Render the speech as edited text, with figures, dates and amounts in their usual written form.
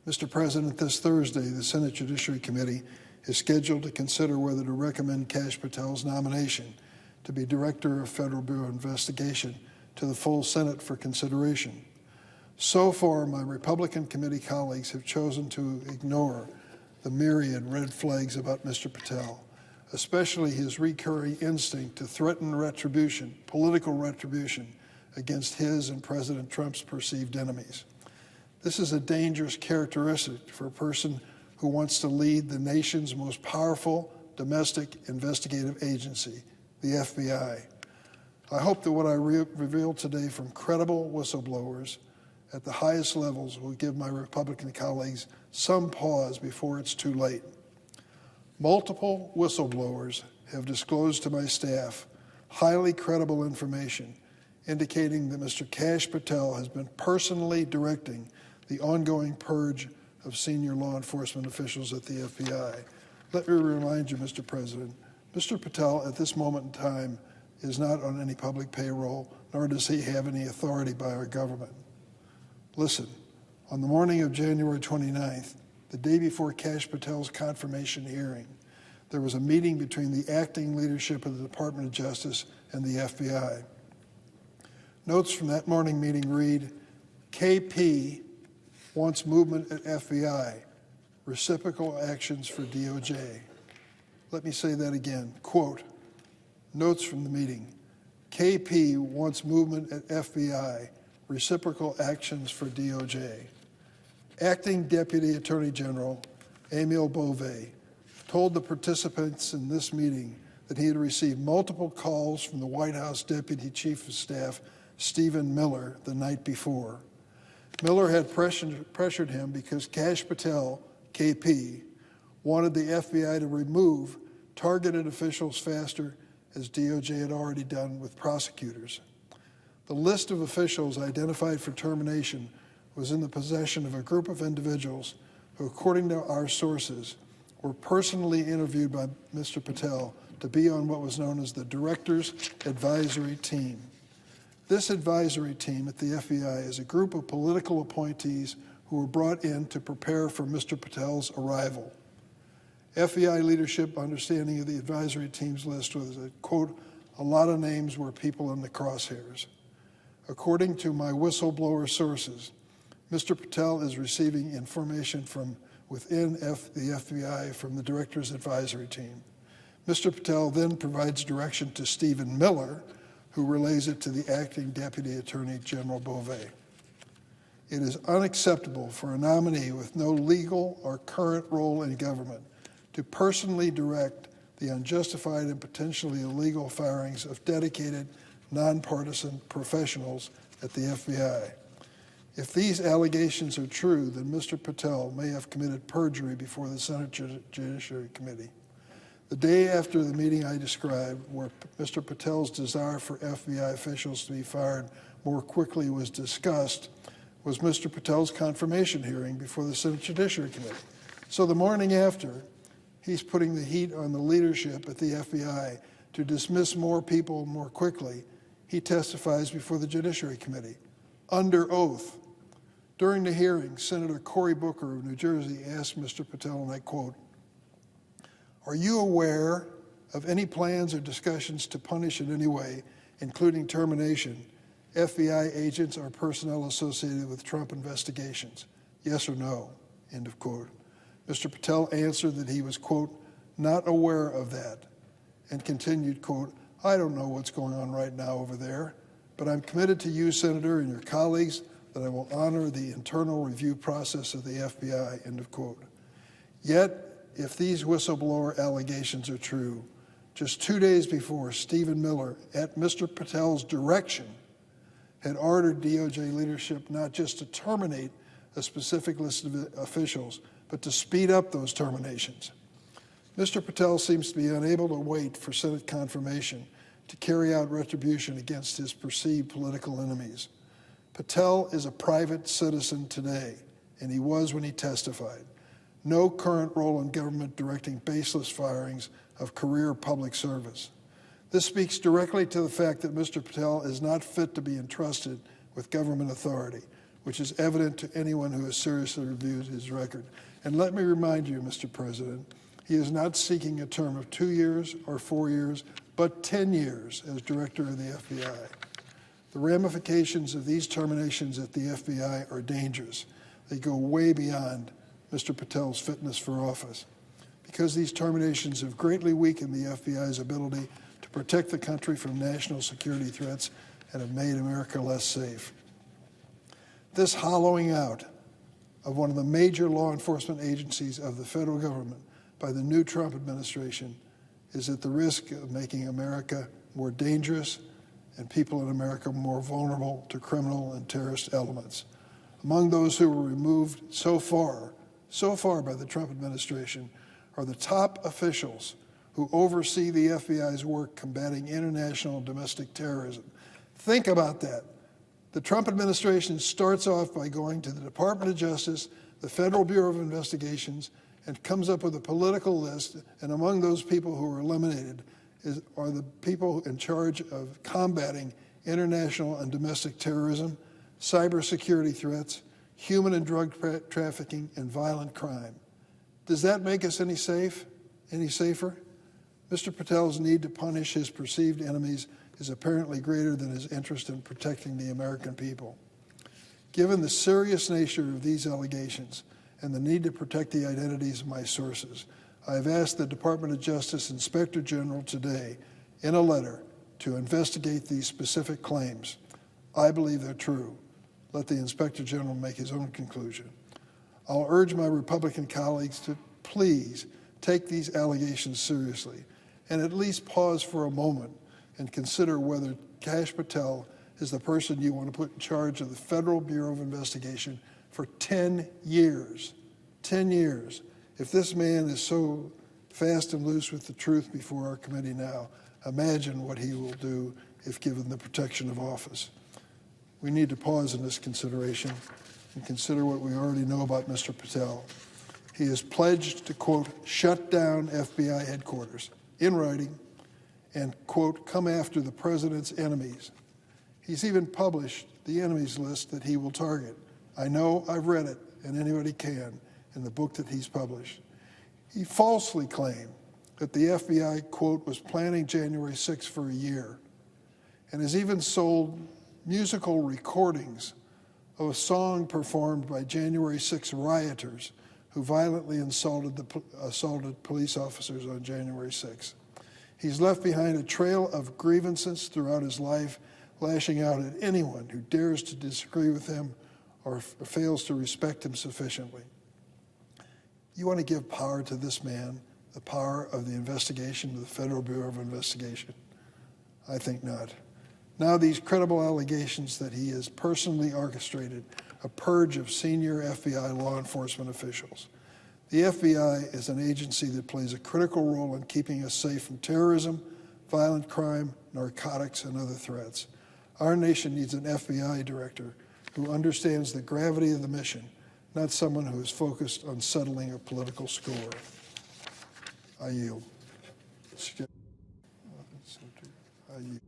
Mr. President, this Thursday, the Senate Judiciary Committee is scheduled to consider whether to recommend Kash Patel's nomination to be Director of Federal Bureau of Investigation to the full Senate for consideration. So far, my Republican committee colleagues have chosen to ignore the myriad red flags about Mr. Patel, especially his recurring instinct to threaten retribution, political retribution, against his and President Trump's perceived enemies. This is a dangerous characteristic for a person who wants to lead the nation's most powerful domestic investigative agency, the FBI. I hope that what I revealed today from credible whistleblowers at the highest levels will give my Republican colleagues some pause before it's too late. Multiple whistleblowers have disclosed to my staff highly credible information indicating that Mr. Kash Patel has been personally directing the ongoing purge of senior law enforcement officials at the FBI. Let me remind you, Mr. President, Mr. Patel at this moment in time is not on any public payroll, nor does he have any authority by our government. Listen, on the morning of January 29th, the day before Kash Patel's confirmation hearing, there was a meeting between the acting leadership of the Department of Justice and the FBI. Notes from that morning meeting read, KP wants movement at FBI, reciprocal actions for DOJ. Let me say that again, quote, notes from the meeting, KP wants movement at FBI, reciprocal actions for DOJ. Acting Deputy Attorney General Emil Bove told the participants in this meeting that he had received multiple calls from the White House Deputy Chief of Staff Stephen Miller the night before. Miller had pressured him because Kash Patel, KP, wanted the FBI to remove targeted officials faster, as DOJ had already done with prosecutors. The list of officials identified for termination was in the possession of a group of individuals who, according to our sources, were personally interviewed by Mr. Patel to be on what was known as the Director's Advisory Team. This advisory team at the FBI is a group of political appointees who were brought in to prepare for Mr. Patel's arrival. FBI leadership understanding of the advisory team's list was that, quote, a lot of names were people in the crosshairs. According to my whistleblower sources, Mr. Patel is receiving information from within the FBI from the Director's Advisory Team. Mr. Patel then provides direction to Stephen Miller, who relays it to the acting Deputy Attorney General Bove. It is unacceptable for a nominee with no legal or current role in government to personally direct the unjustified and potentially illegal firings of dedicated, nonpartisan professionals at the FBI. If these allegations are true, then Mr. Patel may have committed perjury before the Senate Judiciary Committee. The day after the meeting I described, where Mr. Patel's desire for FBI officials to be fired more quickly was discussed, was Mr. Patel's confirmation hearing before the Senate Judiciary Committee. So the morning after, he's putting the heat on the leadership at the FBI to dismiss more people more quickly. He testifies before the Judiciary Committee, under oath. During the hearing, Senator Cory Booker of New Jersey asked Mr. Patel, and I quote, are you aware of any plans or discussions to punish in any way, including termination, FBI agents or personnel associated with Trump investigations? Yes or no? End of quote. Mr. Patel answered that he was, quote, not aware of that, and continued, quote, I don't know what's going on right now over there, but I'm committed to you, Senator, and your colleagues that I will honor the internal review process of the FBI, end of quote. Yet, if these whistleblower allegations are true, just 2 days before, Stephen Miller, at Mr. Patel's direction, had ordered DOJ leadership not just to terminate a specific list of officials, but to speed up those terminations. Mr. Patel seems to be unable to wait for Senate confirmation to carry out retribution against his perceived political enemies. Patel is a private citizen today, and he was when he testified. No current role in government directing baseless firings of career public service. This speaks directly to the fact that Mr. Patel is not fit to be entrusted with government authority. which is evident to anyone who has seriously reviewed his record. And let me remind you, Mr. President, he is not seeking a term of 2 years or 4 years, but 10 years as director of the FBI. The ramifications of these terminations at the FBI are dangerous. They go way beyond Mr. Patel's fitness for office. Because these terminations have greatly weakened the FBI's ability to protect the country from national security threats and have made America less safe. This hollowing out of one of the major law enforcement agencies of the federal government by the new Trump administration is at the risk of making America more dangerous and people in America more vulnerable to criminal and terrorist elements. Among those who were removed so far by the Trump administration are the top officials who oversee the FBI's work combating international and domestic terrorism. Think about that. The Trump administration starts off by going to the Department of Justice, the Federal Bureau of Investigations, and comes up with a political list, and among those people who are eliminated are the people in charge of combating international and domestic terrorism, cybersecurity threats, human and drug trafficking, and violent crime. Does that make us any safer? Mr. Patel's need to punish his perceived enemies is apparently greater than his interest in protecting the American people. Given the serious nature of these allegations and the need to protect the identities of my sources, I have asked the Department of Justice Inspector General today, in a letter, to investigate these specific claims. I believe they're true. Let the Inspector General make his own conclusion. I'll urge my Republican colleagues to please take these allegations seriously and at least pause for a moment and consider whether Kash Patel is the person you want to put in charge of the Federal Bureau of Investigation for 10 years. 10 years. If this man is so fast and loose with the truth before our committee now, imagine what he will do if given the protection of office. We need to pause in this consideration and consider what we already know about Mr. Patel. He has pledged to, quote, shut down FBI headquarters in writing and, quote, come after the president's enemies. He's even published the enemies list that he will target. I know, I've read it, and anybody can, in the book that he's published. He falsely claimed that the FBI, quote, was planning January 6th for a year, and has even sold musical recordings of a song performed by January 6 rioters who violently assaulted police officers on January 6th. He's left behind a trail of grievances throughout his life, lashing out at anyone who dares to disagree with him or fails to respect him sufficiently. You want to give power to this man, the power of the investigation of the Federal Bureau of Investigation? I think not. Now these credible allegations that he has personally orchestrated a purge of senior FBI law enforcement officials. The FBI is an agency that plays a critical role in keeping us safe from terrorism, violent crime, narcotics, and other threats. Our nation needs an FBI director who understands the gravity of the mission, not someone who is focused on settling a political score. I yield. I yield.